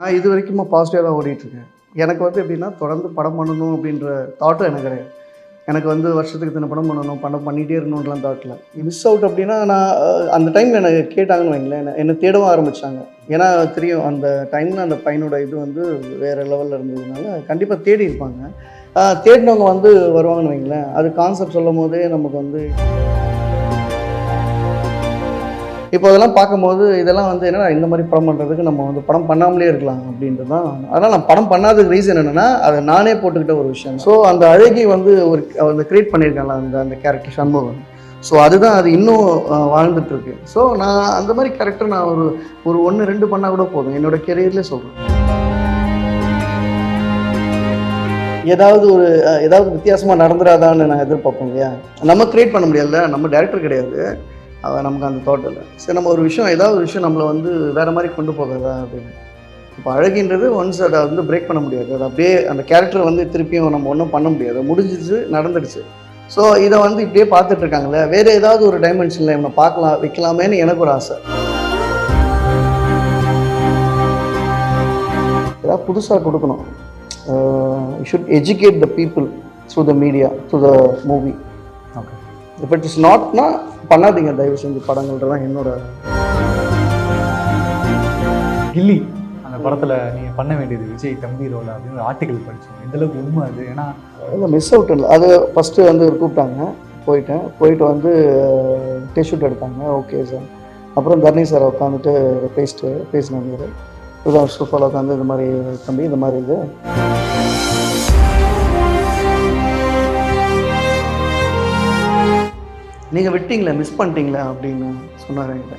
நான் இது வரைக்கும் பாசிட்டிவாக தான் ஓடிட்டுருக்கேன். எனக்கு வந்து எப்படின்னா, தொடர்ந்து படம் பண்ணணும் அப்படின்ற தாட்டும் எனக்கு கிடையாது. எனக்கு வந்து வருஷத்துக்கு இத்தனை படம் பண்ணணும், படம் பண்ணிகிட்டே இருக்கணுன்றலாம் தாட் இல்ல. மிஸ் அவுட் அப்படின்னா, நான் அந்த டைமில் என்னை கேட்டாங்கன்னு வைங்களேன், என்னை தேடவும் ஆரம்பித்தாங்க. ஏன்னா தெரியும், அந்த டைமில் அந்த பையனோட இது வந்து வேறு லெவலில் இருந்ததுனால கண்டிப்பாக தேடி இருப்பாங்க. தேடினவங்க வந்து வருவாங்கன்னு வைங்களேன், அது கான்செப்ட் சொல்லும் போதே நமக்கு வந்து இப்போ அதெல்லாம் பார்க்கும்போது இதெல்லாம் வந்து என்னன்னா, இந்த மாதிரி படம் பண்ணுறதுக்கு நம்ம வந்து படம் பண்ணாமலே இருக்கலாம் அப்படின்றது தான். அதனால் நான் படம் பண்ணாததுக்கு ரீசன் என்னென்னா, அதை நானே போட்டுக்கிட்ட ஒரு விஷயம். ஸோ அந்த அழகி வந்து ஒரு அந்த கிரியேட் பண்ணியிருக்காங்களா அந்த கேரக்டர் சண்முகம். ஸோ அதுதான் அது இன்னும் வாழ்ந்துட்டுருக்கு. ஸோ நான் அந்த மாதிரி கேரக்டர் நான் ஒரு 1-2 பண்ணால் கூட போதும், என்னோடய கெரியர்லேயே சொல்கிறேன். ஏதாவது வித்தியாசமாக நடந்துடாதான்னு நான் எதிர்பார்ப்பேன் இல்லையா. நம்ம கிரியேட் பண்ண முடியாதுல்ல, நம்ம டேரக்டர் கிடையாது, நமக்கு அந்த தாட் இல்லை. சரி, நம்ம ஏதாவது ஒரு விஷயம் நம்மளை வந்து வேறு மாதிரி கொண்டு போகாதா அப்படின்னு. இப்போ அழகின்றது ஒன்ஸ் அதை வந்து பிரேக் பண்ண முடியாது. அது அப்படியே அந்த கேரக்டரை வந்து திருப்பியும் நம்ம ஒன்றும் பண்ண முடியாது, முடிஞ்சிச்சு, நடந்துடுச்சு. ஸோ இதை வந்து இப்படியே பார்த்துட்ருக்காங்களே, வேறு ஏதாவது ஒரு டைமென்ஷனில் இவனை வைக்கலாமேன்னு எனக்கு ஒரு ஆசை. ஏதாவது புதுசாக கொடுக்கணும். You should educate the people through the media, through the movie. Okay, if it is நாட்னா பண்ணாதீங்க தயவு செஞ்சு படங்கள்ன்றதான் என்னோட. கில்லி அந்த படத்தில் நீங்கள் பண்ண வேண்டியது விஜய் தம்பி ரோல் அப்படின்னு ஒரு ஆர்டிக்கல் படித்தோம். எந்தளவுக்கு உண்மை அது? ஏன்னா இல்லை, மிஸ் அவுட் இல்லை. அது ஃபஸ்ட்டு வந்து கூப்பிட்டாங்க, போயிட்டு வந்து டெஸ்ட் ஷூட் எடுத்தாங்க. Okay sir. அப்புறம் தர்ணி சார் உட்காந்துட்டு பேசினாங்க. இதுதான் சோஃபாவில் உட்காந்து இந்த மாதிரி தம்பி இந்த மாதிரி இது நீங்கள் விட்டீங்களே, மிஸ் பண்ணிட்டீங்களே அப்படின்னு சொன்னார் என்கிட்ட.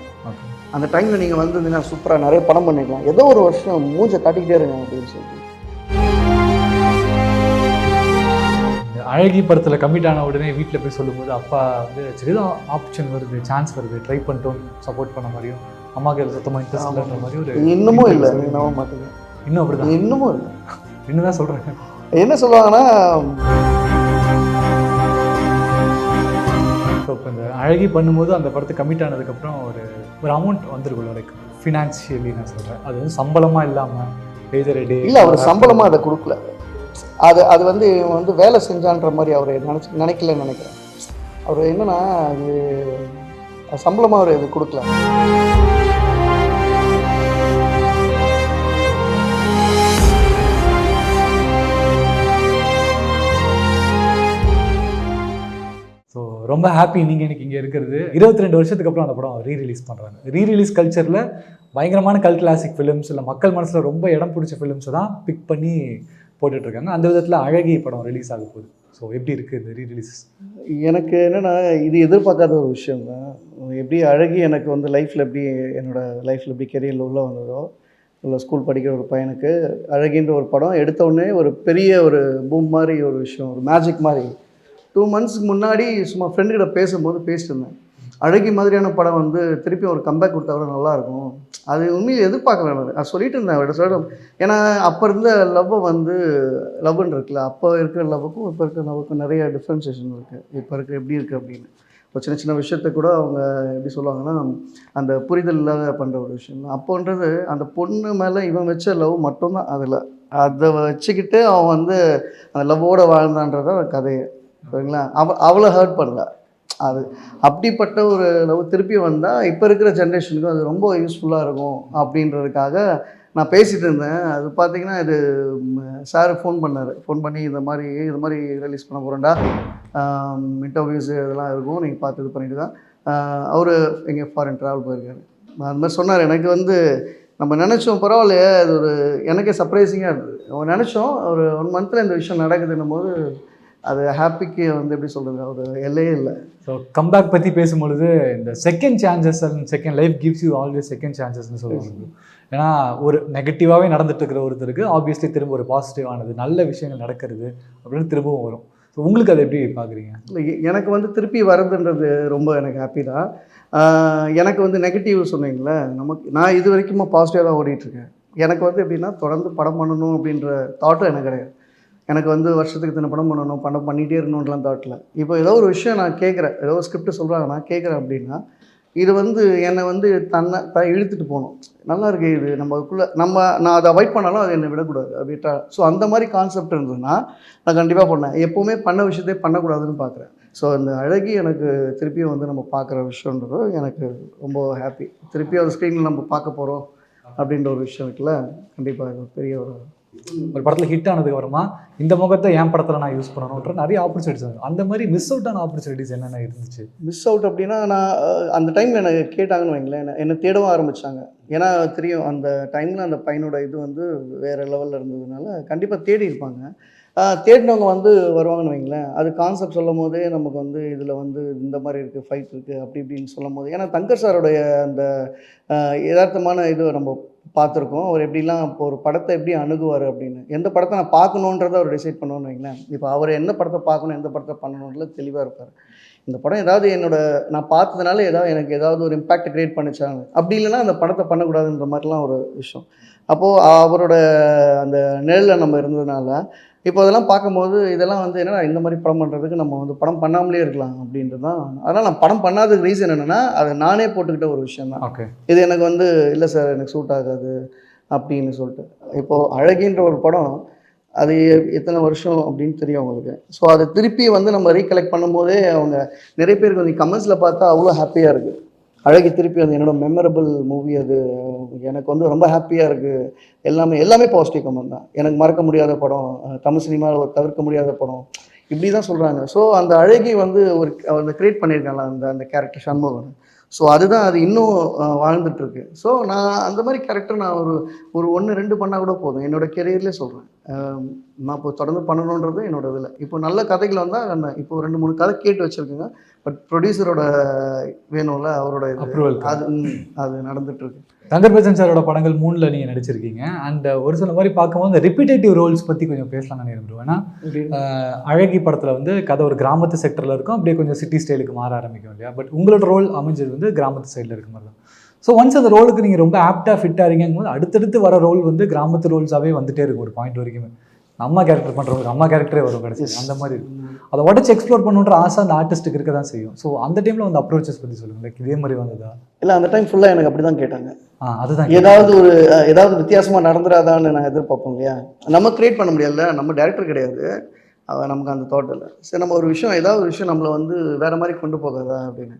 அந்த டைமில் நீங்கள் வந்து சூப்பராக நிறைய படம் பண்ணிக்கலாம், ஏதோ ஒரு வருஷம் மூஞ்சை காட்டிக்கிட்டே இருங்க அப்படின்னு சொல்லி. அழகி படத்தில் கமிட் ஆன உடனே வீட்டில் போய் சொல்லும்போது அப்பா வந்து சரிதான், ஆப்ஷன் வருது, சான்ஸ் வருது, ட்ரை பண்ணிட்டோம், சப்போர்ட் பண்ண மாதிரியும், அம்மாவுக்கு சுத்தமாக இன்ட்ரெஸ்ட் இல்லைன்ற மாதிரி ஒரு இன்னமும் இல்லை. நம்ப மாட்டேங்க, இன்னும் அப்படி தான், இன்னமும் இல்லை. இன்னும் தான் சொல்கிறேன். என்ன சொல்லுவாங்கன்னா, ஸோ இப்போ இந்த அழகி பண்ணும்போது அந்த படத்தை கமிட் ஆனதுக்கப்புறம் ஒரு அமௌண்ட் வந்துருக்குள்ள, லைக் ஃபினான்ஷியலி நான் சொல்கிறேன், அது வந்து சம்பளமாக இல்லாமல் இல்லை, அவர் சம்பளமாக அதை கொடுக்கல. அது வந்து இவன் வந்து வேலை செஞ்சான்ற மாதிரி அவர் நினைக்கலன்னு நினைக்கிறேன். அவர் என்னன்னா, அது சம்பளமாக அவர் இது கொடுக்கல. ஸோ ரொம்ப ஹாப்பி நீங்கள் எனக்கு இங்கே இருக்கிறது. 22 வருஷத்துக்கு அப்புறம் அந்த படம் ரீரிலீஸ் பண்ணுறாங்க. ரீரிலீஸ் கல்ச்சரில் பயங்கரமான கல்ட் கிளாசிக் ஃபிலிம்ஸ், இல்லை மக்கள் மனசில் ரொம்ப இடம் பிடிச்ச ஃபிலிம்ஸை தான் பிக் பண்ணி போட்டுட்ருக்காங்க. அந்த விதத்தில் அழகி படம் ரிலீஸ் ஆக போகுது. ஸோ எப்படி இருக்குது இந்த ரீரிலீஸ்? எனக்கு என்னென்னா, இது எதிர்பார்க்காத ஒரு விஷயம் தான். எப்படி அழகி எனக்கு வந்து என்னோடய லைஃப்பில் எப்படி கெரியரில் உள்ளே வந்ததோ, இல்லை ஸ்கூல் படிக்கிற ஒரு பையனுக்கு அழகின்ற ஒரு படம் எடுத்தோடனே ஒரு பெரிய ஒரு பூம் மாதிரி ஒரு விஷயம், ஒரு மேஜிக் மாதிரி. 2 மந்த்ஸ்க்கு முன்னாடி சும்மா ஃப்ரெண்டுக்கிட்ட பேசும்போது பேசிட்டு இருந்தேன், அழகி மாதிரியான படம் வந்து திருப்பி ஒரு கம்பேக் கொடுத்தா கூட நல்லாயிருக்கும். அது உண்மையில் எதிர்பார்க்கல. நான் சொல்லிட்டு இருந்தேன். ஏன்னா அப்போ இருந்த லவ்வுன்னு இருக்குல்ல, அப்போ இருக்கிற லவ்வுக்கும் இப்போ இருக்கிற லவ்வுக்கும் நிறைய டிஃப்ரென்சேஷன் இருக்குது. இப்போ எப்படி இருக்குது அப்படின்னு ஒரு சின்ன சின்ன விஷயத்த கூட அவங்க எப்படி சொல்லுவாங்கன்னா, அந்த புரிதல் இல்லாத பண்ணுற ஒரு விஷயம் தான் அப்போன்றது. அந்த பொண்ணு மேலே இவன் வச்ச லவ் மட்டும்தான் அதில், அதை வச்சுக்கிட்டு அவன் வந்து அந்த லவ்வோடு வாழ்ந்தான்றத கதையை சரிங்களா. அவளை ஹர்ட் பண்ணல. அது அப்படிப்பட்ட ஒரு லவ் திருப்பி வந்தால் இப்போ இருக்கிற ஜென்ரேஷனுக்கு அது ரொம்ப யூஸ்ஃபுல்லாக இருக்கும் அப்படின்றதுக்காக நான் பேசிகிட்டு இருந்தேன். அது பார்த்திங்கன்னா, இது சார் ஃபோன் பண்ணி இது மாதிரி ரிலீஸ் பண்ண போகிறேன்டா, இன்டர்வியூஸு இதெல்லாம் இருக்கும், நீங்கள் பார்த்து இது பண்ணிட்டு தான். அவர் எங்கே ஃபாரின் ட்ராவல் போயிருக்காரு. அது மாதிரி சொன்னார். எனக்கு வந்து நம்ம நினச்சோம் பரவாயில்லையே, அது எனக்கே சர்ப்ரைசிங்காக இருந்தது. நினச்சோம் ஒரு 1 மந்த்தில் இந்த விஷயம் நடக்குதுன்னும் போது அது ஹாப்பிக்கு வந்து எப்படி சொல்கிறது, ஒரு எல்லையே இல்லை. ஸோ கம்பேக் பற்றி பேசும்பொழுது இந்த second chances and second life gives you always second சான்சஸ்ன்னு சொல்லுவாங்க. ஏன்னா ஒரு நெகட்டிவாகவே நடந்துட்டு இருக்கிற ஒருத்தருக்கு ஆப்வியஸ்லி திரும்ப ஒரு பாசிட்டிவானது நல்ல விஷயங்கள் நடக்கிறது அப்படின்னு திரும்பவும் வரும். ஸோ உங்களுக்கு அதை எப்படி பார்க்குறீங்க? இல்லை, எனக்கு வந்து திருப்பி வரதுன்றது ரொம்ப எனக்கு ஹாப்பி தான். எனக்கு வந்து நெகட்டிவ் சொன்னீங்களே, நான் இது வரைக்கும் பாசிட்டிவாக தான் ஓடிட்டுருக்கேன். எனக்கு வந்து எப்படின்னா, தொடர்ந்து படம் பண்ணணும் அப்படின்ற தாட்டும் எனக்கு கிடையாது. எனக்கு வந்து வருஷத்துக்கு இத்தனை படம் பண்ணணும், படம் பண்ணிகிட்டே இருக்கணுன்றலாம் தாட்டில். இப்போ ஏதோ ஒரு விஷயம் நான் கேட்குறேன், ஏதோ ஒரு ஸ்கிரிப்ட் சொல்கிறாங்க, நான் கேட்குறேன் அப்படின்னா, இது வந்து என்னை வந்து இழுத்துட்டு போகணும். நல்லா இருக்கு இது நம்ம அதுக்குள்ளே நான் அதை அவாய்ட் பண்ணாலும் அது என்னை விடக்கூடாது அப்படின்ட்டா. ஸோ அந்த மாதிரி கான்செப்ட் இருந்ததுன்னா நான் கண்டிப்பாக பண்ணேன். எப்போவுமே பண்ண விஷயத்தை பண்ணக்கூடாதுன்னு பார்க்குறேன். ஸோ அந்த அழகி எனக்கு திருப்பியும் வந்து நம்ம பார்க்குற விஷயன்றது எனக்கு ரொம்ப ஹாப்பி. திருப்பியும் அது ஸ்க்ரீனில் நம்ம பார்க்க போகிறோம் அப்படின்ற ஒரு விஷயம் இருக்குல்ல, கண்டிப்பாக இது பெரிய ஒரு படத்தில் ஹிட் ஆனதுக்கு அப்புறமா இந்த முகத்தை என் படத்தில் நான் யூஸ் பண்ணணுன்ற நிறைய ஆப்பர்ச்சுனிட்டிஸ் வந்து அந்த மாதிரி மிஸ் அவுட் ஆன ஆப்பர்ச்சுனிட்டிஸ் என்னென்ன இருந்துச்சு? மிஸ் அவுட் அப்படின்னா நான் அந்த டைமில் எனக்கு கேட்டாங்கன்னு வைங்களேன், என்னை தேடவும் ஆரம்பித்தாங்க. ஏன்னா தெரியும் அந்த டைமில் அந்த பையனோட இது வந்து வேறு லெவலில் இருந்ததுனால கண்டிப்பாக தேடி இருப்பாங்க. தேடினவங்க வந்து வருவாங்கன்னு வைங்களேன், அது கான்செப்ட் சொல்லும் போதே நமக்கு வந்து இதில் வந்து இந்த மாதிரி இருக்குது, ஃபைட் இருக்குது அப்படி இப்படின்னு சொல்லும் போது, ஏன்னா தங்கர் சாருடைய அந்த யதார்த்தமான இது நம்ம பார்த்துருக்கோம். அவர் எப்படிலாம் இப்போ ஒரு படத்தை எப்படி அணுகுவார் அப்படின்னு, எந்த படத்தை நான் பார்க்கணுன்றதை அவர் டிசைட் பண்ணுவோன்னு வைங்களேன். இப்போ அவர் எந்த படத்தை பார்க்கணும், எந்த படத்தை பண்ணணுன்றதுல தெளிவாக இருப்பார். இந்த படம் ஏதாவது நான் பார்த்ததுனால எனக்கு ஏதாவது ஒரு இம்பேக்ட் கிரியேட் பண்ணிச்சாங்க, அப்படி இல்லைன்னா அந்த படத்தை பண்ணக்கூடாதுன்ற மாதிரிலாம் ஒரு விஷயம். அப்போது அவரோட அந்த நிழலில் நம்ம இருந்ததுனால இப்போ அதெல்லாம் பார்க்கும்போது இதெல்லாம் வந்து என்னன்னா இந்த மாதிரி படம் பண்ணுறதுக்கு நம்ம வந்து படம் பண்ணாமலே இருக்கலாம் அப்படின்றது தான். அதனால் நான் படம் பண்ணாததுக்கு ரீசன் என்னென்னா அதை நானே போட்டுக்கிட்ட ஒரு விஷயம் தான். ஓகே, இது எனக்கு வந்து இல்லை சார் எனக்கு சூட் ஆகாது அப்படின்னு சொல்லிட்டு. இப்போது அழகின்ற ஒரு படம் அது எத்தனை வருஷம் அப்படின்னு தெரியும் அவங்களுக்கு. ஸோ அதை திருப்பி வந்து நம்ம ரீகலெக்ட் பண்ணும்போதே அவங்க நிறைய பேருக்கு வந்து கமெண்ட்ஸில் பார்த்தா அவ்வளோ ஹாப்பியாக இருக்குது. அழகி திருப்பி அது என்னோட மெமரபிள் மூவி, அது எனக்கு வந்து ரொம்ப ஹாப்பியாக இருக்குது. எல்லாமே பாசிட்டிவ் கமெண்ட் தான். எனக்கு மறக்க முடியாத படம், தமிழ் சினிமாவில் ஒரு தவிர்க்க முடியாத படம், இப்படி தான் சொல்கிறாங்க. ஸோ அந்த அழகி வந்து அந்த க்ரியேட் பண்ணியிருக்காங்களா அந்த கேரக்டர் சண்முகன். ஸோ அதுதான் அது இன்னும் வாழ்ந்துட்டுருக்கு. ஸோ நான் அந்த மாதிரி கேரக்டர் நான் ஒரு 1-2 பண்ணால் கூட போதும். என்னோடய கெரியர்லேயே சொல்கிறேன். நான் இப்போ தொடர்ந்து பண்ணணுன்றது என்னோடய இதில். இப்போ நல்ல கதைகள் வந்தால் இப்போ 2-3 கதை கேட்டு வச்சுருக்கேங்க. பட் ப்ரொடியூசரோட வேணும்ல, அவரோட அப்ரூவல், அது நடந்துகிட்ருக்கு. தங்கர் பச்சன் சாரோட படங்கள் 3ல் நீங்கள் நடிச்சிருக்கீங்க. அண்ட் ஒரு சில மாதிரி பார்க்கும்போது இந்த ரிப்பீட்டேட்டிவ் ரோல்ஸ் பற்றி கொஞ்சம் பேசலாம்னு நினைக்கிறேன். ஏன்னா அழகி படத்தில் வந்து கதை ஒரு கிராமத்து செக்டரில் இருக்கும், அப்படியே கொஞ்சம் சிட்டி ஸ்டைலுக்கு மாற ஆரம்பிக்கும் இல்லையா? பட் உங்களோட ரோல் அமைஞ்சது வந்து கிராமத்து சைடில் இருக்க மாதிரி தான். ஸோ ஒன்ஸ் அந்த ரோலுக்கு நீங்கள் ரொம்ப ஆப்டாக ஃபிட்டாக இருக்கீங்கும்போது அடுத்தடுத்து வர ரோல் வந்து கிராமத்து ரோல்ஸாகவே வந்துட்டே இருக்கும். ஒரு பாயிண்ட் வரைக்குமே அம்மா கேரக்டர் பண்ணுறவங்க அம்மா கேரக்டரே வரும் கடைசி, அந்த மாதிரி இருக்கும். அதை உடச்சு எக்ஸ்ப்ளோர் பண்ணுன்ற ஆசை அந்த ஆர்டிஸ்ட்டுக்கு இருக்க தான் செய்யும். ஸோ அந்த டைமில் வந்து அப்ரோச்சஸ் பற்றி சொல்லுங்கள். லைக் இதே மாதிரி வந்ததா? இல்லை, அந்த டைம் ஃபுல்லாக எனக்கு அப்படி தான் கேட்டாங்க. அதுதான் ஏதாவது வித்தியாசமாக நடந்துடாதான்னு நான் எதிர்பார்ப்போம் இல்லையா? நம்ம கிரியேட் பண்ண முடியாதுல்ல, நம்ம டேரக்டர் கிடையாது, நமக்கு அந்த தாட் இல்லை. சரி, நம்ம ஏதாவது ஒரு விஷயம் நம்மளை வந்து வேறு மாதிரி கொண்டு போகாதா அப்படின்னு.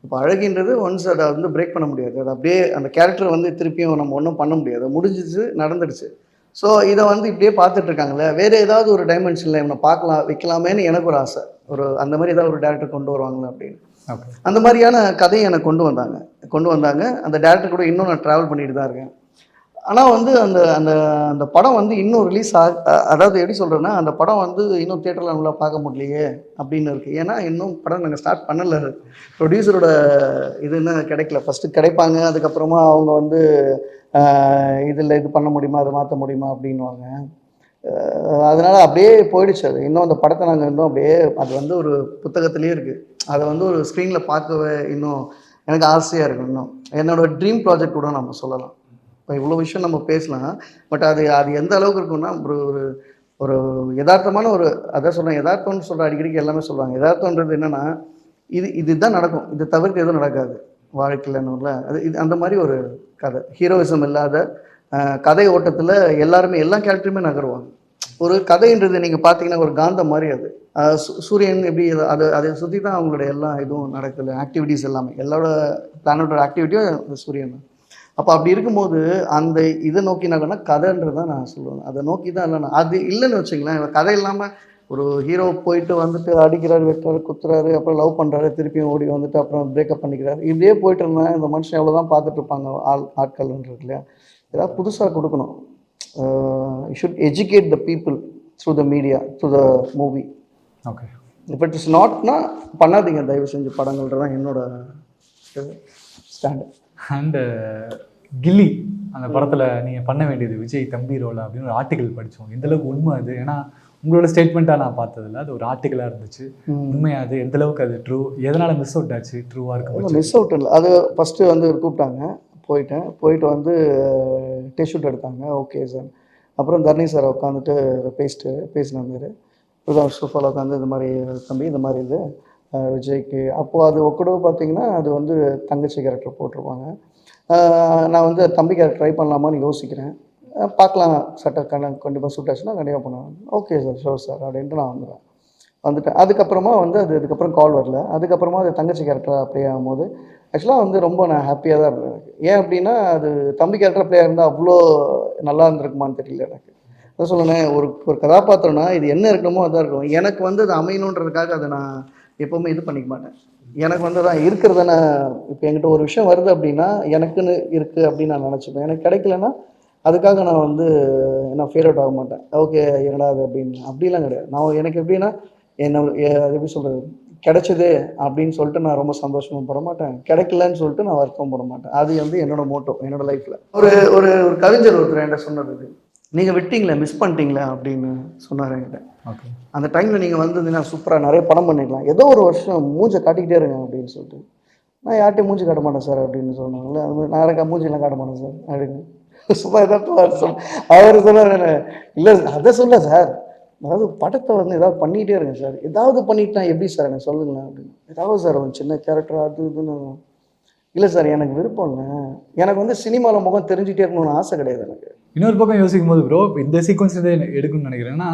இப்போ அழகின்றது ஒன்ஸ் அதை வந்து பிரேக் பண்ண முடியாது. அது அப்படியே அந்த கேரக்டர் வந்து திருப்பியும் நம்ம ஒன்றும் பண்ண முடியாது, முடிஞ்சிச்சு, நடந்துடுச்சு. ஸோ இதை வந்து இப்படியே பார்த்துட்ருக்காங்களே, வேறு ஏதாவது ஒரு டைமென்ஷனில் இவனை பார்க்கலாம் வைக்கலாமேன்னு எனக்கு ஒரு ஆசை. அந்த மாதிரி ஏதாவது ஒரு டேரக்டர் கொண்டு வருவாங்களே அப்படின்னு. அந்த மாதிரியான கதையை எனக்கு கொண்டு வந்தாங்க. அந்த டேரக்டர் கூட இன்னும் நான் ட்ராவல் பண்ணிட்டு தான் இருக்கேன். ஆனால் வந்து அந்த அந்த அந்த படம் வந்து இன்னும் ரிலீஸ் அதாவது எப்படி சொல்கிறேன்னா, அந்த படம் வந்து இன்னும் தியேட்டரில் நல்லா பார்க்க முடியலையே அப்படின்னு இருக்குது. ஏன்னா இன்னும் படம் நாங்கள் ஸ்டார்ட் பண்ணலை. ப்ரொடியூசரோட இது இன்னும் கிடைக்கல. ஃபஸ்ட்டு கிடைப்பாங்க, அதுக்கப்புறமா அவங்க வந்து இதில் இது பண்ண முடியுமா, அதை மாற்ற முடியுமா அப்படின்வாங்க. அதனால் அப்படியே போயிடுச்சு. அது இன்னும் அந்த படத்தை நாங்கள் இன்னும் அப்படியே அது வந்து ஒரு புத்தகத்துலேயே இருக்குது. அதை வந்து ஒரு ஸ்க்ரீனில் பார்க்கவே இன்னும் எனக்கு ஆசையாக இருக்குது. இன்னும் என்னோடய ட்ரீம் ப்ராஜெக்ட் கூட நம்ம சொல்லலாம். இப்போ இவ்வளோ விஷயம் நம்ம பேசலாம், பட் அது எந்த அளவுக்கு இருக்குன்னா ஒரு ஒரு யதார்த்தமான அதான் சொல்கிறேன், யதார்த்தம்னு சொல்கிற அடிக்கடிக்கு எல்லாமே சொல்லுவாங்க. யதார்த்தன்றது என்னென்னா இதுதான் நடக்கும், இது தவிர்த்து எதுவும் நடக்காது வாழ்க்கையிலன்னுல. இது அந்த மாதிரி ஒரு கதை, ஹீரோயிசம் இல்லாத கதை ஓட்டத்தில் எல்லாருமே எல்லா கேரக்டருமே நகருவாங்க. ஒரு கதைன்றது நீங்கள் பார்த்தீங்கன்னா ஒரு காந்தம் மாதிரி. அது சூரியன் எப்படி அதை சுற்றி தான் அவங்களோட எல்லா இதுவும் நடக்குது, ஆக்டிவிட்டீஸ் எல்லாமே, எல்லாரோட பிளானட்டோட ஆக்டிவிட்டியும் சூரியன் தான். அப்போ அப்படி இருக்கும்போது அந்த இதை நோக்கி நகர்னா கதைன்றது தான் நான் சொல்லுவேன். அதை நோக்கி தான் இல்லைன்னா அது இல்லைன்னு வச்சுங்களேன். கதை இல்லாமல் ஒரு ஹீரோ போயிட்டு வந்துட்டு அடிக்கிறாரு, வெட்டுறாரு, குத்துறாரு, அப்புறம் லவ் பண்ணுறாரு, திருப்பியும் ஓடி வந்துட்டு அப்புறம் பிரேக்கப் பண்ணிக்கிறாரு, இப்படியே போயிட்டு இருந்தால் இந்த மனுஷன் எவ்வளோ தான் பார்த்துட்டு இருப்பாங்க ஆட்கள்ன்றது இல்லையா? ஏதாவது புதுசாக கொடுக்கணும். You should educate the people through the media, through the movie. Okay, இப்போ இட் இஸ் நாட்னா பண்ணாதீங்க தயவு செஞ்சு படங்கள்ன்றதான் என்னோட ஸ்டாண்டர்ட். அண்டு கில்லி அந்த படத்தில் நீங்கள் பண்ண வேண்டியது விஜய் தம்பி ரோலா அப்படின்னு ஒரு ஆர்டிக்கல் படித்தோம். எந்தளவுக்கு உண்மை அது? ஏன்னா உங்களோட ஸ்டேட்மெண்ட்டாக நான் பார்த்ததில்ல, அது ஒரு ஆர்டிக்கலாக இருந்துச்சு. உண்மையாக அது எந்தளவுக்கு அது ட்ரூ, எதனால் மிஸ் அவுட் ஆச்சு, ட்ரூவாக இருக்கும்? மிஸ் அவுட் இல்லை, அது ஃபஸ்ட்டு வந்து கூப்பிட்டாங்க, போயிட்டு வந்து டெஸ்ட் ஷூட் எடுத்தாங்க. Okay sir. அப்புறம் தர்ணி சார் உட்காந்துட்டு பேசினாங்க. இப்போதான் சோஃபாவில் உட்காந்து இந்த மாதிரி தம்பி இந்த மாதிரி இது விஜய்க்கு. அப்போது அது கூட பார்த்தீங்கன்னா அது வந்து தங்கச்சி கேரக்டர் போட்டிருப்பாங்க. நான் வந்து தம்பி கேரக்டர் ட்ரை பண்ணலாமான்னு யோசிக்கிறேன். பார்க்கலாம் கண்டிப்பாக சூட் ஆச்சுன்னா கண்டிப்பாக பண்ணுவேன். ஓகே சார், ஷூர் சார் அப்படின்ட்டு நான் வந்துட்டேன். அதுக்கப்புறமா வந்து அதுக்கப்புறம் கால் வரல. அதுக்கப்புறமா அது தங்கச்சி கேரக்டராக ப்ளே ஆகும்போது ஆக்சுவலாக வந்து ரொம்ப நான் ஹாப்பியாக தான் இருந்தேன் எனக்கு. ஏன் அப்படின்னா அது தம்பி கேரக்டர் ப்ளே இருந்தால் அவ்வளோ நல்லா இருந்திருக்குமான்னு தெரியல எனக்கு. அதான் சொல்லுனேன், ஒரு ஒரு கதாபாத்திரம்னா இது என்ன இருக்கணுமோ அதான் இருக்கணும். எனக்கு வந்து அது அமையணுன்றதுக்காக அதை நான் எப்போவுமே இது பண்ணிக்க மாட்டேன். எனக்கு வந்து தான் இருக்கிறத நான் இப்போ என்கிட்ட ஒரு விஷயம் வருது அப்படின்னா எனக்குன்னு இருக்குது அப்படின்னு நான் நினச்சிப்பேன். எனக்கு கிடைக்கலன்னா அதுக்காக நான் வந்து நான் ஃபேட் அவுட் ஆக மாட்டேன். ஓகே என்னடா அது அப்படின்னு அப்படிலாம் கிடையாது. நான் எனக்கு எப்படின்னா என்ன அது எப்படி சொல்கிறது, கிடைச்சது அப்படின்னு சொல்லிட்டு நான் ரொம்ப சந்தோஷமும் பட மாட்டேன், கிடைக்கலன்னு சொல்லிட்டு நான் வருத்தம் பட மாட்டேன். அது வந்து என்னோட மோட்டோ என்னோட லைஃப்பில். ஒரு ஒரு ஒரு கவிஞர் ஒருத்தர் என்கிட்ட சொன்னது இது, நீங்கள் விட்டீங்களே மிஸ் பண்ணிட்டீங்களே அப்படின்னு சொன்னார் என்கிட்ட. ஓகே. அந்த டைமில் நீங்கள் வந்ததுன்னா சூப்பராக நிறைய படம் பண்ணிக்கலாம், ஏதோ ஒரு வருஷம் மூஞ்சை காட்டிக்கிட்டே இருங்க அப்படின்னு சொல்லிட்டு. நான் யார்கிட்டையும் மூஞ்சி காட்ட மாட்டேன் சார் அப்படின்னு சொன்னாங்கல்ல, அது மாதிரி நான் யாருக்கா மூஞ்சிலாம் காட்ட மாட்டேன் சார் அப்படின்னு சும்மா ஏதாவது அவர் சொன்னார். இல்லை அதை சொல்ல சார், அதாவது படத்தை வந்து ஏதாவது பண்ணிகிட்டே இருங்க சார், ஏதாவது பண்ணிட்டா எப்படி சார் எனக்கு சொல்லுங்களேன் அப்படின்னு. ஏதாவது சார் ஒரு சின்ன கேரக்டர் அது இதுன்னு. இல்லை சார் எனக்கு விருப்பம் இல்லை, எனக்கு வந்து சினிமாவில் முகம் தெரிஞ்சுட்டே இருக்கணும்னு ஆசை கிடையாது எனக்கு. இன்னொரு பக்கம் யோசிக்கும் போது ப்ரோ இந்த சீக்வன்ஸ் எடுக்கணும்னு நினைக்கிறேன்னா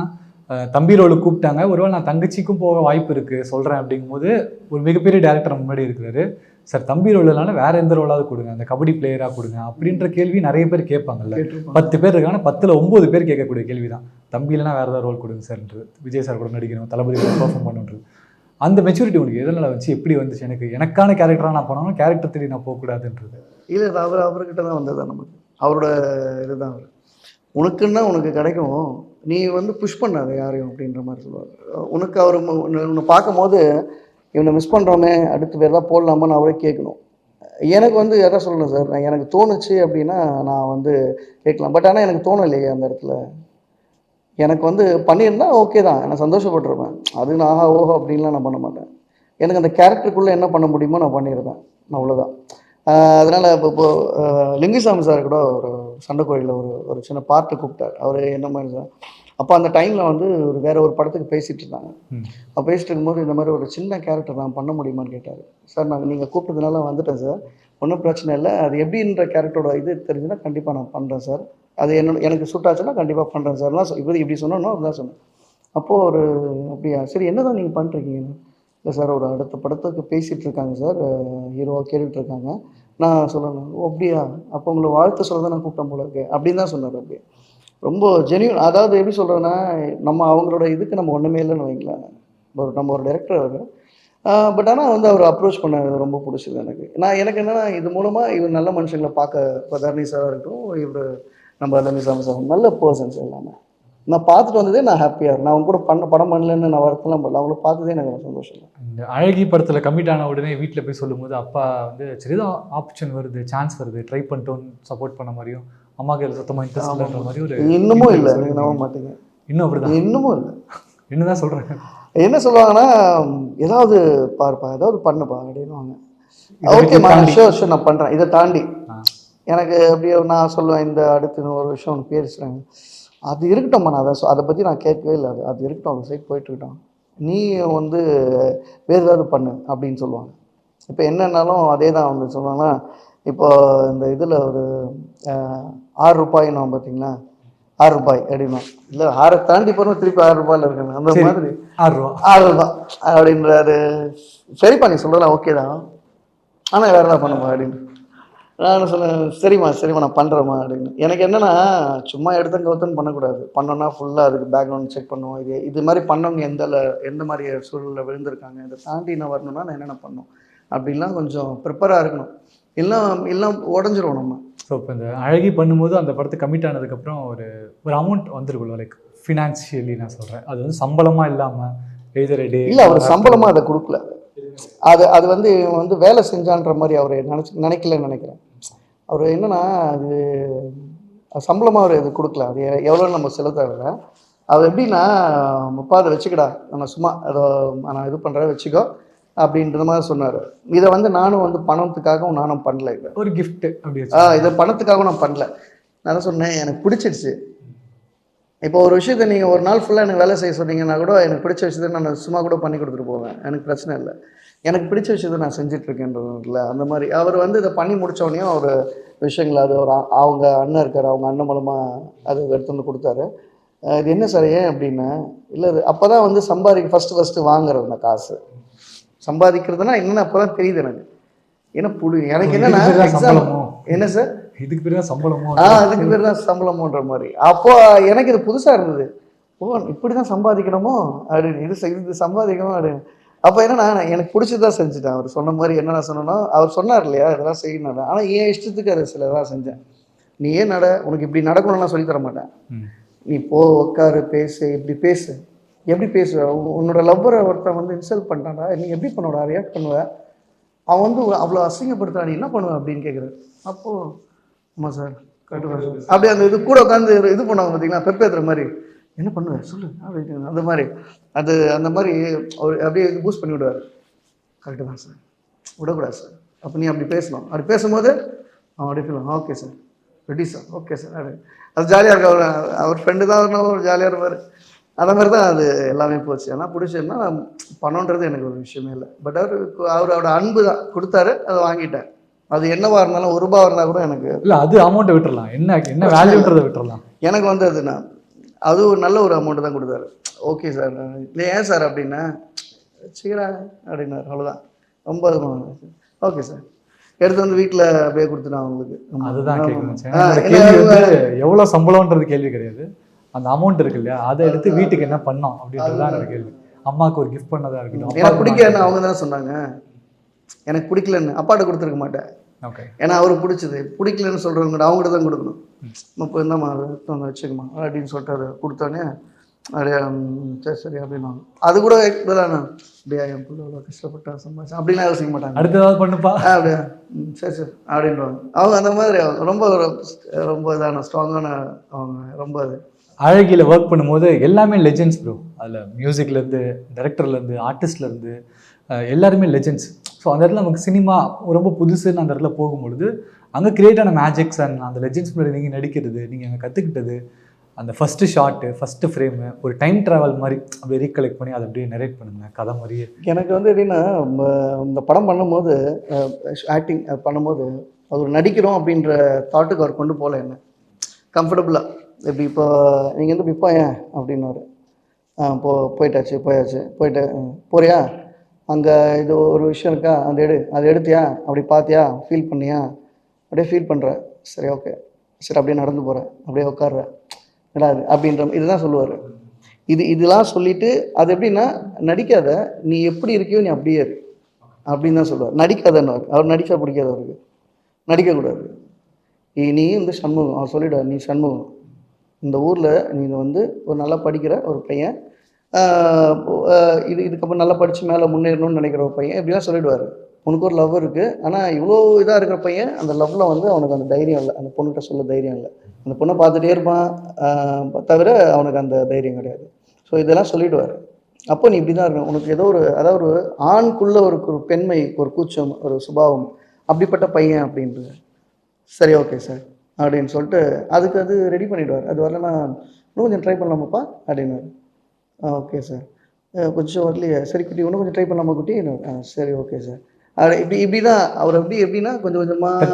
தம்பி ரோலுக்கு கூப்பிட்டாங்க, ஒருவேளை நான் தங்கச்சிக்கும் போக வாய்ப்பு இருக்குது சொல்கிறேன் அப்படிங்கும்போது ஒரு மிகப்பெரிய டேரக்டர் முன்னாடி இருக்கிறாரு. சார் தம்பி ரோல்னால வேற எந்த ரோலாவது கொடுங்க, அந்த கபடி பிளேயராக கொடுங்க அப்படின்ற கேள்வி நிறைய பேர் கேட்பாங்கல்ல. 10 பேர் இருக்காங்கன்னா 10ல் 9 பேர் கேட்கக்கூடிய கேள்வி தான், தம்பியிலனா வேறு ஏதாவது ரோல் கொடுங்க சார்ன்றது. விஜய் சார் கூட நடிக்கணும், தளபதி பர்ஃபார்ம் பண்ணுன்றது. அந்த மெச்சூரிட்டி உனக்கு எதனால் வச்சு எப்படி வந்துச்சு? எனக்கான கேரக்டராக நான் பண்ணணும், கேரக்டர் தேடி நான் போகக்கூடாதுன்றது. இல்லை அவர்கிட்ட தான் வந்தது நமக்கு, அவரோட இதுதான் அவர். உனக்குன்னா உனக்கு கிடைக்கும், நீ வந்து புஷ் பண்ணாத யாரையும் அப்படின்ற மாதிரி சொல்லுவார். உனக்கு அவர் உன்னை பார்க்கும் போது இவனை மிஸ் பண்ணுறோமே அடுத்து வேறு ஏதாவது போடலாமான்னு அவரே கேட்கணும். எனக்கு வந்து எதை சொல்லணும் சார், எனக்கு தோணுச்சு அப்படின்னா நான் வந்து கேட்கலாம். பட் ஆனால் எனக்கு தோணலையே அந்த இடத்துல. எனக்கு வந்து பண்ணியிருந்தா ஓகே தான், நான் சந்தோஷப்பட்டிருப்பேன். அது நான் ஆஹா ஓஹோ அப்படின்லாம் நான் பண்ண மாட்டேன். எனக்கு அந்த கேரக்டருக்குள்ளே என்ன பண்ண முடியுமோ நான் பண்ணியிருப்பேன், அவ்வளோதான். அதனால் இப்போ லிங்குசாமி சார் கூட ஒரு சண்டைக்கோழியில் ஒரு சின்ன பாட்டு கூப்பிட்டார். அவர் என்ன மாதிரி சார், அப்போ அந்த டைமில் வந்து வேற ஒரு படத்துக்கு பேசிகிட்டு இருந்தாங்க. அப்போ பேசிட்டு இருக்கும்போது இந்த மாதிரி ஒரு சின்ன கேரக்டர் நான் பண்ண முடியுமான்னு கேட்டார். சார் நீங்கள் கூப்பிட்டதுனால வந்துட்டேன் சார், ஒன்றும் பிரச்சனை இல்லை, அது எப்படின்ற கேரக்டரோட இது தெரிஞ்சுன்னா கண்டிப்பாக நான் பண்ணுறேன் சார், அது எனக்கு சூட் ஆச்சுன்னா கண்டிப்பாக பண்ணுறேன் சார்லாம் இப்படி சொன்னோன்னா அப்படிதான் சொன்னேன். அப்போது ஒரு அப்படியா சரி என்ன தான் நீங்கள் பண்ணிருக்கீங்க? இல்லை சார் ஒரு அடுத்த படத்துக்கு பேசிகிட்டு இருக்காங்க சார், ஹீரோவாக கேட்டுட்டு இருக்காங்க. நான் சொல்லணும் ஓ அப்படியா, அப்போ உங்களை வாழ்த்து சொல்ல தான் நான் கூப்பிட்டேன் போல இருக்கேன் அப்படின்னு தான் சொன்னார். அப்படியே ரொம்ப ஜென்யூன். அதாவது எப்படி சொல்கிறேன்னா, நம்ம அவங்களோட இதுக்கு நம்ம ஒன்றுமே இல்லைன்னு வைங்களேன். நம்ம ஒரு டைரக்டர் அவர். பட் ஆனால் வந்து அவர் அப்ரோச் பண்ண ரொம்ப பிடிச்சது எனக்கு. எனக்கு என்னென்னா இது மூலமாக இவர் நல்ல மனுஷங்களை பார்க்க, இப்போ தர்ணி சாராக இருக்கட்டும், இவர் நம்ம லிங்குசாமி சார் நல்ல பர்சன்ஸ் எல்லாமே நான் பார்த்துட்டு வந்ததே நான் ஹாப்பியாக இருக்கேன். நான் அவங்க கூட படம் பண்ணலன்னு நான் வருத்தலாம் பண்ணல, அவங்கள பார்த்ததே எனக்கு சந்தோஷம். இந்த அழகி படத்தில் கமிட் ஆன உடனே வீட்டில் போய் சொல்லும்போது அப்பா வந்து சரிதான் ஆப்ஷன் வருது, சான்ஸ் வருது, ட்ரை பண்ணிட்டோன்னு சப்போர்ட் பண்ண மாதிரியும், அம்மாவுக்கு சுத்தமாக இன்ட்ரெஸ்ட் இல்லைன்ற மாதிரி ஒரு இன்னமும் இல்லை, நீங்கள் நம்ப மாட்டீங்க, இன்னும் அப்படிதான் இன்னமும் இல்லை. என்னதான் சொல்கிறேன், என்ன சொல்லுவாங்கன்னா ஏதாவது பாருப்பா ஏதாவது பண்ணுப்பா அப்படின்னுவாங்க. ஓகேம்மா ஷோர் நான் பண்ணுறேன். இதை தாண்டி எனக்கு அப்படியே நான் சொல்லுவேன், இந்த அடுத்து ஒரு விஷயம் ஒன்று பேசுகிறேங்க, அது இருக்கட்டும்மா, நான் அதை பற்றி நான் கேட்கவே இல்லை, அது இருக்கட்டும், அந்த சைட் போயிட்டுருக்கட்டும், நீ வந்து வேறு ஏதாவது பண்ணு அப்படின்னு சொல்லுவாங்க. இப்போ என்னன்னாலும் அதே தான் வந்து சொல்லுவாங்கன்னா, இப்போ இந்த இதில் ஒரு 6 ரூபாய்ன்னு பார்த்தீங்களா, 6 ரூபாய் அப்படின்னா இல்லை 6 தாண்டி போகிறோம் திருப்பி 6 ரூபாயில் இருக்காங்க, அந்த மாதிரி 6 ரூபா அப்படின்றாரு. சரிப்பா நீ சொல்கிறதா ஓகே தான், ஆனால் வேறு ஏதாவது பண்ணுமா அப்படின்னு. நான் சொன்னேன் சரிம்மா நான் பண்ணுறேம்மா அப்படின்னு. எனக்கு என்னென்னா சும்மா எடுத்தங்க ஒருத்தன் பண்ணக்கூடாது, பண்ணோன்னா ஃபுல்லாக அதுக்கு பேக்ரவுண்ட் செக் பண்ணுவோம். இது மாதிரி பண்ணவங்க எந்த மாதிரி சூழலில் விழுந்திருக்காங்க, இதை தாண்டி நான் வரணும்னா நான் என்னென்ன பண்ணணும் அப்படின்லாம் கொஞ்சம் ப்ரிப்பராக இருக்கணும். எல்லாம் உடஞ்சிரும் நம்ம. ஸோ இப்போ இந்த அழகி பண்ணும்போது அந்த படத்துக்கு கமிட் ஆனதுக்கப்புறம் ஒரு அமௌண்ட் வந்துருக்குள்ள, லைக் ஃபினான்ஷியலி நான் சொல்கிறேன், அது வந்து சம்பளமாக இல்லாமல் எழுதுறடே இல்லை, அவர் சம்பளமாக அதை கொடுக்கல, அது வந்து வேலை செஞ்சான்ற மாதிரி அவர் நினைக்கலன்னு நினைக்கிறேன். அவர் என்னன்னா அது சம்பளமாக அவர் இது கொடுக்கல, அது எவ்வளோ நம்ம செலுத்தவில்லை. அது எப்படின்னா முப்பா அதை வச்சுக்கடா, நான் சும்மா அதை நான் இது பண்ணுறேன் வச்சுக்கோ அப்படின்ற மாதிரி சொன்னார். இதை வந்து நானும் வந்து பணத்துக்காகவும் நானும் பண்ணல, இதை ஒரு கிஃப்ட் அப்படி இதை பணத்துக்காகவும் நான் பண்ணல. நான் சொன்னேன் எனக்கு பிடிச்சிருச்சு, இப்போ ஒரு விஷயத்த நீங்கள் ஒரு நாள் ஃபுல்லாக எனக்கு வேலை செய்ய சொன்னீங்கன்னா கூட எனக்கு பிடிச்ச விஷயத்தை நான் சும்மா கூட பண்ணி கொடுத்துட்டு போவேன், எனக்கு பிரச்சனை இல்லை. எனக்கு பிடிச்ச விஷயத்த நான் செஞ்சிட்ருக்கேன்றதுல அந்த மாதிரி அவர் வந்து இதை பண்ணி முடித்தோடனையும் ஒரு விஷயங்கள் அது ஒரு அவங்க அண்ணன் இருக்கார், அவங்க அண்ணன் மூலமாக அது எடுத்து வந்து கொடுத்தாரு. இது என்ன சார் ஏன் அப்படின்னா, இல்லை அது அப்போ தான் வந்து ஃபஸ்ட்டு வாங்குறது அந்த காசு சம்பாதிக்கிறதுனா என்னென்னு அப்போ தான் தெரியுது எனக்கு. ஏன்னா எனக்கு என்னென்னா எக்ஸாம் என்ன சார் இதுக்கு பேர் தான் சம்பளமோ? அதுக்கு பேர் தான் சம்பளமோன்ற மாதிரி. அப்போ எனக்கு இது புதுசாக இருந்தது. ஓ இப்படி தான் சம்பாதிக்கணுமோ அப்படின்னு, இது சம்பாதிக்கணும் அப்படின்னு. அப்போ என்னன்னா எனக்கு பிடிச்சதான் செஞ்சுட்டேன். அவர் சொன்ன மாதிரி என்ன நான் சொன்னேன்னா, அவர் சொன்னார் இல்லையா இதெல்லாம் செய்யணும், ஆனால் என் இஷ்டத்துக்கு அதை சிலதான் செஞ்சேன். நீ ஏன் உனக்கு இப்படி நடக்கணும்லாம் சொல்லி தர மாட்டேன். நீ போ உட்காரு பேசு, இப்படி பேசு, எப்படி பேசுவ, உன்னோட லவ்வரை ஒருத்தன் வந்து இன்சல்ட் பண்ணிட்டான்டா, நீ எப்படி பண்ணுவா ரியாக்ட் பண்ணுவேன், அவன் வந்து அவ்வளோ அசிங்கப்படுத்துறா, நீ என்ன பண்ணுவேன் அப்படின்னு கேட்குறேன். அப்போது ஆமாம் சார் கரெக்டு சார் அப்படியே அந்த இது கூட உட்காந்து இது பண்ணுவாங்க பார்த்தீங்களா, பெப்பேத்துற மாதிரி, என்ன பண்ணுவேன் சொல்லு அப்படின்னு அந்த மாதிரி அந்த மாதிரி ஒரு அப்படியே பூஸ்ட் பண்ணி விடுவார். கரெக்டு தான் சார், விடக்கூடாது சார், அப்போ நீ அப்படி பேசணும். அப்படி பேசும்போது அவன் அப்படி feel okay sir ready sir okay sir அப்படி அது ஜாலியாக இருக்கு. அவர் ஃப்ரெண்டு தான் ஒரு ஜாலியாக இருப்பார். அந்த மாதிரி தான் அது எல்லாமே போச்சு. ஆனால் பிடிச்சதுன்னா பணன்றது எனக்கு ஒரு விஷயமே இல்லை. பட் அவரோட அன்பு தான் கொடுத்தாரு, அதை வாங்கிட்டேன். அது என்னவா இருந்தாலும் ₹1 இருந்தால் கூட எனக்கு இல்லை, அது அமௌண்ட்டை விட்டுறலாம், என்ன வேல்யூன்றதை விட்டுறலாம். எனக்கு வந்து அது ஒரு நல்ல ஒரு அமௌண்ட்டு தான் கொடுத்தாரு. ஓகே சார் இல்லை ஏன் சார் அப்படின்னா சீரா அப்படின்னாரு, அவ்வளோதான். ரொம்ப ஓகே சார் எடுத்து வந்து வீட்டில் அப்படியே கொடுத்துட்டேன் அவங்களுக்கு. அதுதான் கேட்குறேன், எவ்வளோ சம்பளம்ன்றது கேள்வி கிடையாது, அந்த அமௌண்ட் இருக்கு இல்லையா, அதை எடுத்து வீட்டுக்கு என்ன பண்ணோம் அப்படின்றது தான் எனக்கு கேள்வி. அம்மாவுக்கு ஒரு கிஃப்ட் பண்ணதாக இருக்கட்டும். எனக்கு பிடிக்கலன்னு அவங்க தான் சொன்னாங்க, எனக்கு பிடிக்கலன்னு அப்பாட்ட கொடுத்துருக்க மாட்டேன். ஓகே, ஏன்னா அவருக்கு பிடிச்சது பிடிக்கலன்னு சொல்கிறவங்க அவங்ககிட்ட தான் கொடுக்கணும். இப்போ இந்தாம்மா அதை வச்சுக்கமா அப்படின்னு சொல்லிட்டு அதை கொடுத்தோன்னே அப்படியே சரி சரி அப்படின்னாங்க. அது கூட இப்போதானே அப்படியா என் பிள்ளை அவ்வளோ கஷ்டப்பட்டா சம்பாதிச்சேன் அப்படின்லாம் யோசிக்க மாட்டாங்க. அடுத்ததாவது பண்ணுப்பா அப்படியா சரி சரி அப்படின்றாங்க. அவங்க அந்த மாதிரி ரொம்ப ரொம்ப இதான ஸ்ட்ராங்கான அவங்க ரொம்ப அது. அழகியில் ஒர்க் பண்ணும்போது எல்லாமே லெஜெண்ட்ஸ் ப்ரோ. அதில் மியூசிக்லேருந்து டைரக்டர்லேருந்து ஆர்டிஸ்ட்லேருந்து எல்லாருமே லெஜெண்ட்ஸ். ஸோ அந்த இடத்துல நமக்கு சினிமா ரொம்ப புதுசுன்னு அந்த இடத்துல போகும்பொழுது அங்கே கிரியேட் ஆன மேஜிக்ஸ் அண்ட் அந்த லெஜெண்ட்ஸ் முன்னாடி நீங்கள் நடிக்கிறது, நீங்கள் அங்கே கற்றுக்கிட்டது, அந்த ஃபஸ்ட்டு ஷாட்டு ஃபஸ்ட்டு ஃப்ரேமு ஒரு டைம் ட்ராவல் மாதிரி அப்படியே ரீகலெக்ட் பண்ணி அதை அப்படியே நரேட் பண்ணுங்க கதை மாதிரியே. எனக்கு வந்து எப்படின்னா இந்த படம் பண்ணும்போது ஆக்டிங் பண்ணும்போது அது ஒரு நடிக்கிறோம் அப்படின்ற தாட்டுக்கு அவர் கொண்டு போகல என்ன கம்ஃபர்டபுளாக. எப்படி இப்போ நீங்கள் வந்து இப்போ ஏன் அப்படின்னாரு, போயிட்டாச்சு போயிட்டு போறியா அங்கே இது ஒரு விஷயம் இருக்கா அதை எடுத்தியா அப்படி பார்த்தியா ஃபீல் பண்ணியா அப்படியே ஃபீல் பண்ணுற சரி ஓகே சரி அப்படியே நடந்து போகிறேன் அப்படியே உட்கார்ற விடாது அப்படின்ற இதுதான் சொல்லுவார். இதெல்லாம் சொல்லிவிட்டு அது எப்படின்னா நடிக்காத, நீ எப்படி இருக்கியோ நீ அப்படியே இரு அப்படின்னு தான் சொல்லுவார். நடிக்காதன்னு அவர் நடிச்சா பிடிக்காது, அவருக்கு நடிக்கக்கூடாது. நீ வந்து சண்முகம், அவர் சொல்லிவிடுவார், நீ சண்முகம், இந்த ஊரில் நீ வந்து ஒரு நல்லா படிக்கிற ஒரு பையன், இதுக்கப்புறம் நல்லா படித்து மேலே முன்னேறணும்னு நினைக்கிற ஒரு பையன் இப்படிலாம் சொல்லிவிடுவார். உனக்கு ஒரு லவ் இருக்குது, ஆனால் இவ்வளோ இதாக இருக்கிற பையன் அந்த லவ்வில் வந்து அவனுக்கு அந்த தைரியம் இல்லை, அந்த பொண்ணுகிட்ட சொல்ல தைரியம் இல்லை, அந்த பொண்ணை பார்த்துட்டே இருப்பான் தவிர அவனுக்கு அந்த தைரியம் கிடையாது. ஸோ இதெல்லாம் சொல்லிவிடுவார். அப்போ நீ இப்படி தான் இருக்கணும், உனக்கு ஏதோ ஒரு அதாவது ஒரு ஆணுக்குள்ளே ஒரு பெண்மை, ஒரு கூச்சம், ஒரு சுபாவம், அப்படிப்பட்ட பையன் அப்படின்றது. சரி ஓகே சார் அப்படின்னு சொல்லிட்டு அதுக்கு அது ரெடி பண்ணிவிடுவார். அது வரலன்னா இன்னும் கொஞ்சம் ட்ரை பண்ணலாமாப்பா அப்படின்னாரு. ஓகே சார் கொஞ்சம் வரலையே, சரி குட்டி இன்னும் கொஞ்சம் ட்ரை பண்ணலாமா குட்டி, சரி ஓகே சார் இப்படி தான் அவர் எப்படின்னா கொஞ்சம் கொஞ்சமாக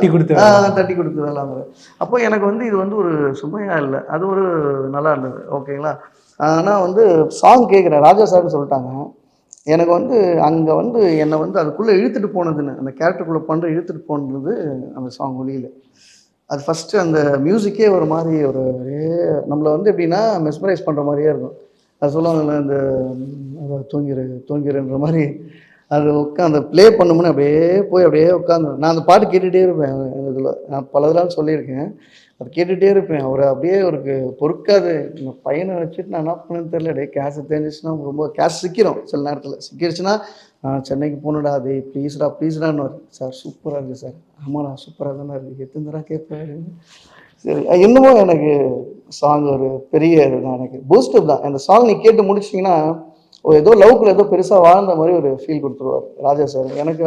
தட்டி கொடுத்து வேலாங்க. அப்போ எனக்கு வந்து இது வந்து ஒரு சுமையாக இல்லை, அது ஒரு நல்லா இருந்தது. ஓகேங்களா. ஆனால் வந்து சாங் கேட்குறேன், ராஜா சார்னு சொல்லிட்டாங்க. எனக்கு வந்து அங்கே வந்து என்னை வந்து அதுக்குள்ளே இழுத்துட்டு போனதுன்னு, அந்த கேரக்டருக்குள்ளே இழுத்துட்டு போனது அந்த சாங் ஒளியில். அது ஃபஸ்ட்டு அந்த மியூசிக்கே ஒரு மாதிரி ஒரு நம்மளை வந்து எப்படின்னா மெஸ்மரைஸ் பண்ணுற மாதிரியே இருக்கும். அது சொல்லுவாங்கள்ல இந்த தூங்கிடுன்ற மாதிரி அது உட்காந்து ப்ளே பண்ணுமுன்னு அப்படியே உட்காந்து நான் அந்த பாட்டு கேட்டுகிட்டே இருப்பேன். இதில் நான் பல இதெல்லாம் சொல்லியிருக்கேன், அது கேட்டுகிட்டே இருப்பேன். அவர் அப்படியே அவருக்கு பொறுக்காது. இந்த பையனை வச்சுட்டு நான் என்ன பண்ணேன்னு தெரியல, கேஸை தெரிஞ்சிச்சுன்னா ரொம்ப கேஸ் சிக்கிறோம், சில நேரத்தில் சிக்கிடுச்சுன்னா சென்னைக்கு போகணுடா, அது ப்ளீஸ்டான்னு சார் சூப்பராக இருக்குது சார், ஆமாண்ணா சூப்பராக தானே இருக்குது, எத்தனை தடவை கேட்பேன். சரி இன்னமும் எனக்கு சாங் ஒரு பெரிய இதுதான், எனக்கு பூஸ்டப் தான். அந்த சாங் நீ கேட்டு முடிச்சிட்டிங்கன்னா ஏதோ லவ்க்குள்ள ஏதோ பெருசாக வாழ்ந்த மாதிரி ஒரு ஃபீல் கொடுத்துருவார் ராஜா சார். எனக்கு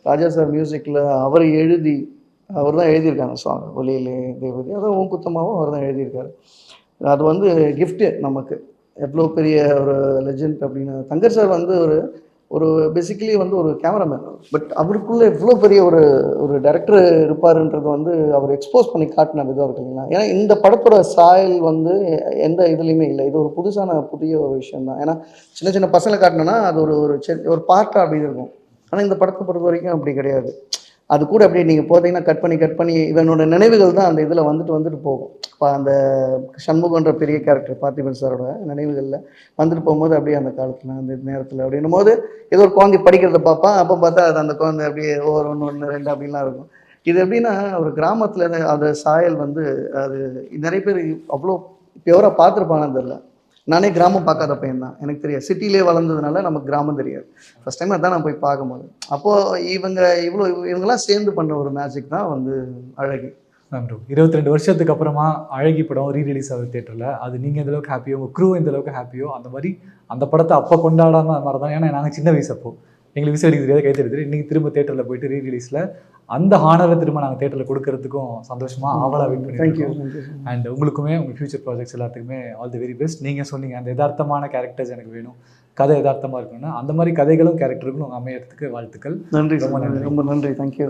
ராஜா சார் மியூசிக்கில் அவர் தான் எழுதியிருக்காங்க சாங் ஒளியிலே தேவதி, அதுவும் உன் குத்தமாகவும் அவர் தான் எழுதியிருக்காரு. அது வந்து கிஃப்ட்டு நமக்கு. எவ்வளோ பெரிய ஒரு லெஜெண்ட் அப்படின்னு. தங்கர் சார் வந்து ஒரு ஒரு பேசிக்கலி வந்து ஒரு கேமராமேன். பட் அவருக்குள்ள எவ்வளோ பெரிய ஒரு ஒரு டைரக்டர் இருப்பாருன்றது வந்து அவர் எக்ஸ்போஸ் பண்ணி காட்டின விதம் இருக்கு இல்லைங்களா? ஏன்னா இந்த படத்தோட சாயல் வந்து எந்த இதுலேயுமே இல்லை. இது ஒரு புதிய ஒரு விஷயம் தான். ஏன்னா சின்ன சின்ன பசங்களை காட்டினோன்னா அது ஒரு ஒரு ஒரு பார்ட்டாக அப்படி இருக்கும். ஆனால் இந்த படத்தை பொறுத்த வரைக்கும் அப்படி கிடையாது. அது கூட அப்படியே நீங்கள் போகிறீங்கன்னா கட் பண்ணி இவனோட நினைவுகள் தான் அந்த இதில் வந்துட்டு போகும். இப்போ அந்த சண்முகன்ற பெரிய கேரக்டர் பார்த்திபன் சாரோட நினைவுகளில் வந்துட்டு போகும்போது அப்படியே அந்த காலத்தில் அந்த நேரத்தில் அப்படின்னும் போது ஏதோ ஒரு குழந்தை படிக்கிறத பார்ப்பான். அப்போ பார்த்தா அது அந்த குழந்தை அப்படியே ஒவ்வொரு 1 2 அப்படின்லாம் இருக்கும். இது எப்படின்னா ஒரு கிராமத்தில் அந்த சாயல் வந்து அது நிறைய பேர் அவ்வளோ பியூராக பார்த்துருப்பாங்கன்னு தெரியல. நானே கிராமம் பார்க்காத பையன் தான். எனக்கு தெரியாது. சிட்டிலே வளர்ந்ததுனால நமக்கு கிராமம் தெரியாது. ஃபர்ஸ்ட் டைம் அதான் நான் போய் பார்க்கும்போது. அப்போது இவங்கெல்லாம் சேர்ந்து பண்ண ஒரு மேஜிக் தான் வந்து அழகி. ப்ரோ 22 வருஷத்துக்கு அப்புறமா அழகி படம் ரீரிலீஸ் ஆகுது தியேட்டரில். அது நீங்கள் எந்த அளவுக்கு ஹாப்பியோ, உங்கள் க்ரூ எந்த அளவுக்கு ஹாப்பியோ, அந்த மாதிரி அந்த படத்தை அப்போ கொண்டாடாம மாதிரி தான். ஏன்னா நாங்கள் சின்ன வயசு அப்போ எங்களுக்கு விசில் அடிக்க தெரியாது, கை தெரியாது. இன்றைக்கி திரும்ப தேட்டரில் போயிட்டு ரீரிலீஸில் அந்த ஹானரை திரும்ப நாங்கள் தேட்டரில் கொடுக்கறதுக்கும் சந்தோஷமாக ஆவலாக வெயிட் பண்ணியிருக்கோம். அண்ட் உங்களுக்குமே உங்கள் ஃபியூச்சர் ப்ராஜெக்ட்ஸ் எல்லாத்துக்குமே ஆல் தி வெரி பெஸ்ட். நீங்கள் சொன்னீங்க அந்த யதார்த்தமான கேரக்டர்ஸ் எனக்கு வேணும், கதை யதார்த்தமாக இருக்கணும்னா அந்த மாதிரி கதைகளும் கேரக்டர்களும் அமையறதுக்கு வாழ்த்துக்கள். நன்றி, ரொம்ப நன்றி. தேங்க்யூ.